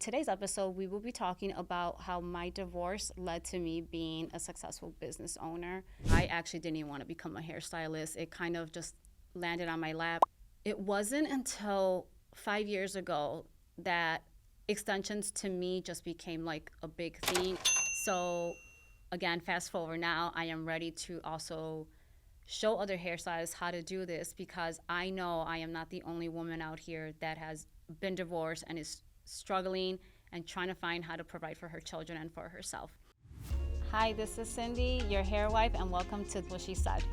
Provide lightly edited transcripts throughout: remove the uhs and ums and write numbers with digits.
today's episode, we will be talking about how my divorce led to me being a successful business owner. I actually didn't even want to become a hairstylist. It kind of just landed on my lap. It wasn't until 5 years ago that extensions to me just became like a big thing. So, again, fast forward now, I am ready to also show other hairstylists how to do this because I know I am not the only woman out here that has been divorced and is struggling and trying to find how to provide for her children and for herself. Hi, this is Cindy, your hair wife, and welcome to What She Said.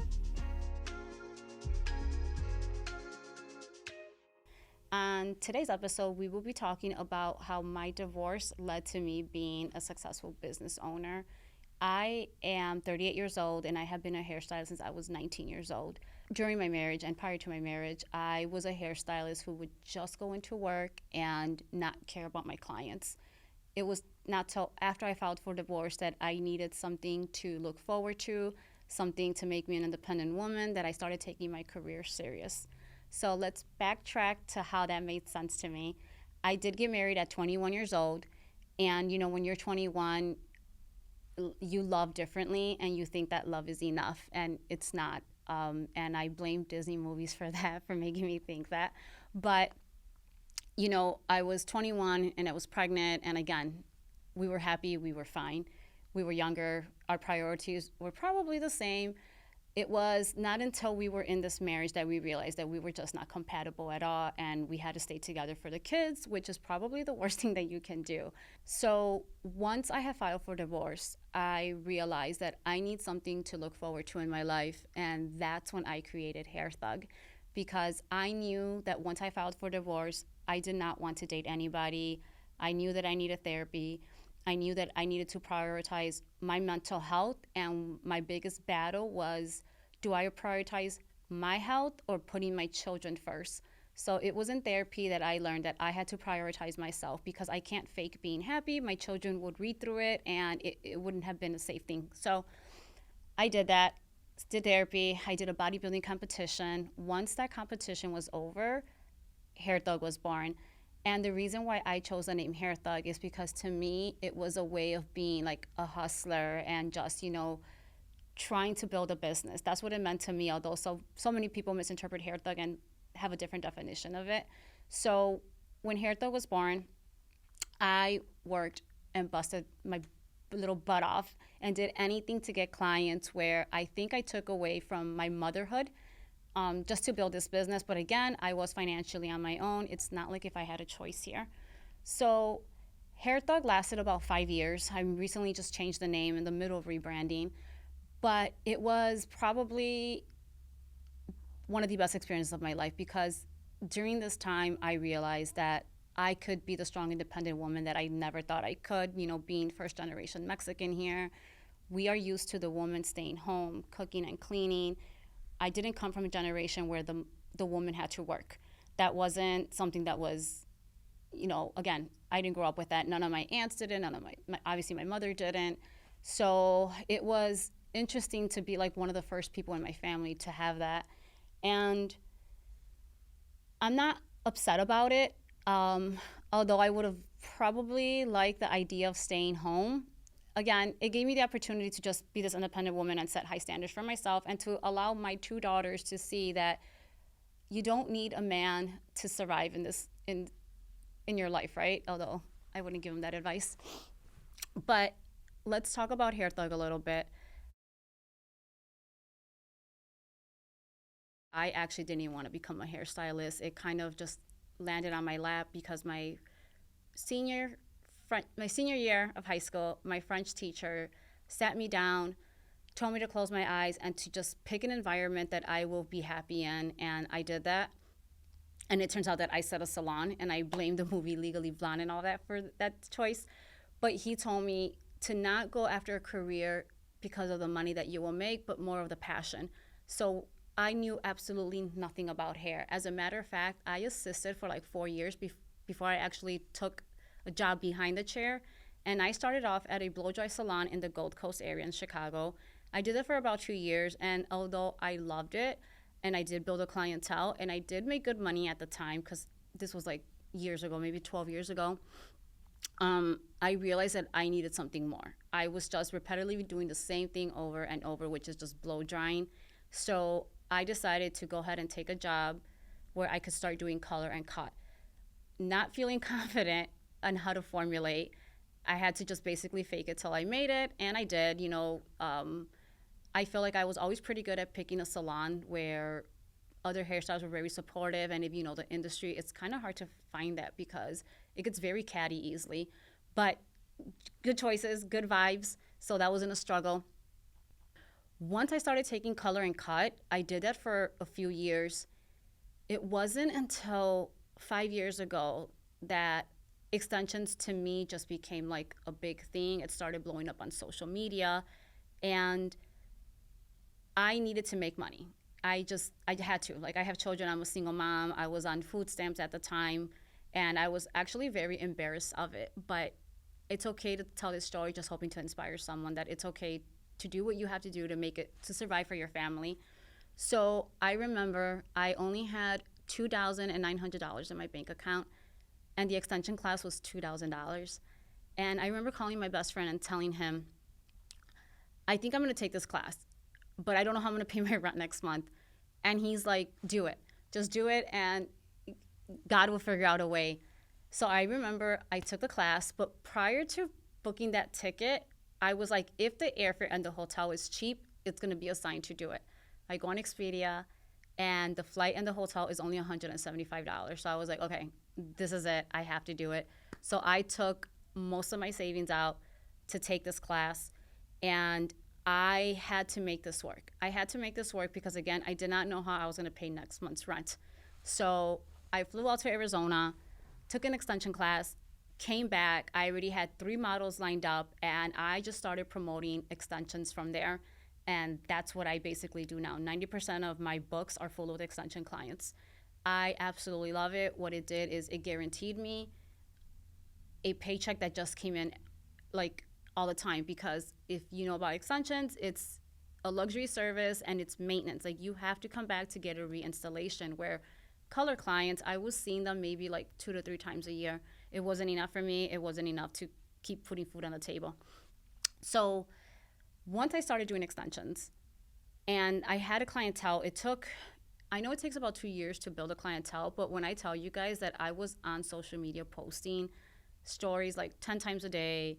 On today's episode, we will be talking about how my divorce led to me being a successful business owner. I am 38 years old and I have been a hairstylist since I was 19 years old. During my marriage and prior to my marriage, I was a hairstylist who would just go into work and not care about my clients. It was not till after I filed for divorce that I needed something to look forward to, something to make me an independent woman, that I started taking my career serious. So let's backtrack to how that made sense to me. I did get married at 21 years old, and when you're 21, you love differently and you think that love is enough, and it's not. And I blame Disney movies for that, for making me think that. But, I was 21 and I was pregnant, and again, we were happy, we were fine. We were younger, our priorities were probably the same. It was not until we were in this marriage that we realized that we were just not compatible at all, and we had to stay together for the kids, which is probably the worst thing that you can do. So once I had filed for divorce, I realized that I need something to look forward to in my life, and that's when I created Hair Thug, because I knew that once I filed for divorce, I did not want to date anybody. I knew that I needed therapy. I knew that I needed to prioritize my mental health, and my biggest battle was, do I prioritize my health or putting my children first? So it was in therapy that I learned that I had to prioritize myself, because I can't fake being happy. My children would read through it and it wouldn't have been a safe thing. So I did that, did therapy. I did a bodybuilding competition. Once that competition was over, Hair Thug was born. And the reason why I chose the name Hair Thug is because, to me, it was a way of being like a hustler and just, trying to build a business. That's what it meant to me, although so many people misinterpret Hair Thug and have a different definition of it. So when Hair Thug was born, I worked and busted my little butt off and did anything to get clients, where I think I took away from my motherhood, just to build this business. But again, I was financially on my own. It's not like if I had a choice here. So Hair Thug lasted about 5 years. I recently just changed the name in the middle of rebranding. But it was probably one of the best experiences of my life, because during this time, I realized that I could be the strong, independent woman that I never thought I could. Being first generation Mexican here, we are used to the woman staying home, cooking and cleaning. I didn't come from a generation where the woman had to work. That wasn't something that was, again, I didn't grow up with that. None of my aunts did it. None of obviously my mother didn't. So it was interesting to be like one of the first people in my family to have that. And I'm not upset about it. Although I would have probably liked the idea of staying home. Again, it gave me the opportunity to just be this independent woman and set high standards for myself, and to allow my two daughters to see that you don't need a man to survive in your life, right? Although I wouldn't give them that advice. But let's talk about Hair Thug a little bit. I actually didn't even want to become a hairstylist. It kind of just landed on my lap because my senior year of high school, my French teacher sat me down, told me to close my eyes and to just pick an environment that I will be happy in, and I did that. And it turns out that I set a salon, and I blamed the movie Legally Blonde and all that for that choice. But he told me to not go after a career because of the money that you will make, but more of the passion. So I knew absolutely nothing about hair. As a matter of fact, I assisted for like 4 years before I actually took a job behind the chair. And I started off at a blow-dry salon in the Gold Coast area in Chicago. I did it for about 2 years, and although I loved it, and I did build a clientele, and I did make good money at the time, because this was like years ago, maybe 12 years ago, I realized that I needed something more. I was just repetitively doing the same thing over and over, which is just blow drying. So I decided to go ahead and take a job where I could start doing color and cut. Not feeling confident on how to formulate, I had to just basically fake it till I made it, and I did. I feel like I was always pretty good at picking a salon where other hairstylists were very supportive, and if you know the industry, it's kind of hard to find that because it gets very catty easily. But good choices, good vibes, so that wasn't a struggle. Once I started taking color and cut, I did that for a few years. It wasn't until 5 years ago that extensions to me just became like a big thing. It started blowing up on social media, and I needed to make money. I had to. Like, I have children, I'm a single mom, I was on food stamps at the time, and I was actually very embarrassed of it. But it's okay to tell this story, just hoping to inspire someone that it's okay to do what you have to do to make it, to survive for your family. So I remember I only had $2,900 in my bank account, and the extension class was $2,000. And I remember calling my best friend and telling him, I think I'm gonna take this class, but I don't know how I'm gonna pay my rent next month. And he's like, do it. Just do it, and God will figure out a way. So I remember I took the class, but prior to booking that ticket, I was like, if the airfare and the hotel is cheap, it's gonna be a sign to do it. I go on Expedia, and the flight and the hotel is only $175. So I was like, okay, this is it. I have to do it. So I took most of my savings out to take this class, and I had to make this work. I had to make this work because, again, I did not know how I was going to pay next month's rent. So I flew out to Arizona, took an extension class, came back. I already had 3 models lined up, and I just started promoting extensions from there. And that's what I basically do now. 90% of my books are full of extension clients. I absolutely love it. What it did is it guaranteed me a paycheck that just came in like all the time, because if you know about extensions, it's a luxury service and it's maintenance. Like, you have to come back to get a reinstallation, where color clients, I was seeing them maybe like 2 to 3 times a year. It wasn't enough for me. It wasn't enough to keep putting food on the table. So once I started doing extensions and I had a clientele, I know it takes about 2 years to build a clientele, but when I tell you guys that I was on social media posting stories like 10 times a day,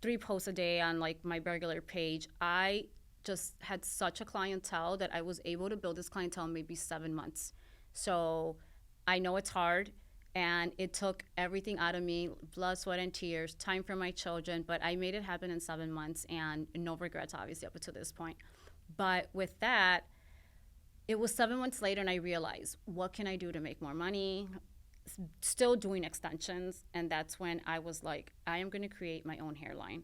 3 posts a day on like my regular page, I just had such a clientele that I was able to build this clientele in maybe 7 months. So I know it's hard, and it took everything out of me, blood, sweat, and tears, time for my children, but I made it happen in 7 months, and no regrets, obviously, up until this point. But with that, it was 7 months later, and I realized, what can I do to make more money? Still doing extensions, and that's when I was like, I am going to create my own hairline.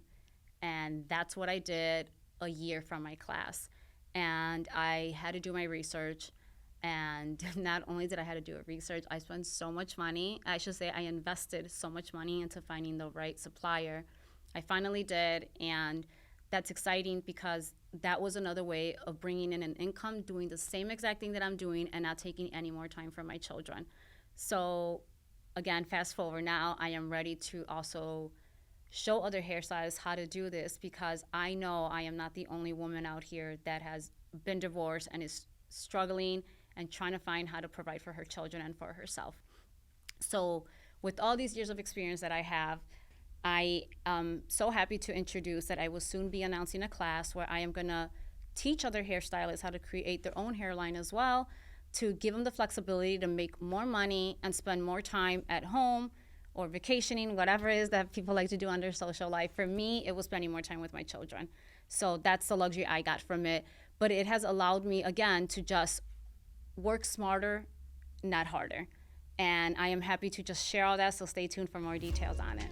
And that's what I did a year from my class. And I had to do my research. And not only did I have to do a research, I spent so much money. I should say I invested so much money into finding the right supplier. I finally did, and that's exciting because that was another way of bringing in an income, doing the same exact thing that I'm doing and not taking any more time from my children. So again, fast forward now, I am ready to also show other hairstylists how to do this, because I know I am not the only woman out here that has been divorced and is struggling and trying to find how to provide for her children and for herself. So with all these years of experience that I have, I am so happy to introduce that I will soon be announcing a class where I am going to teach other hairstylists how to create their own hairline as well, to give them the flexibility to make more money and spend more time at home or vacationing, whatever it is that people like to do on their social life. For me, it was spending more time with my children. So that's the luxury I got from it. But it has allowed me, again, to just work smarter, not harder. And I am happy to just share all that, so stay tuned for more details on it.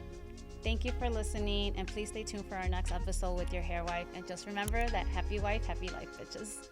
Thank you for listening, and please stay tuned for our next episode with your hair wife. And just remember that happy wife, happy life, bitches.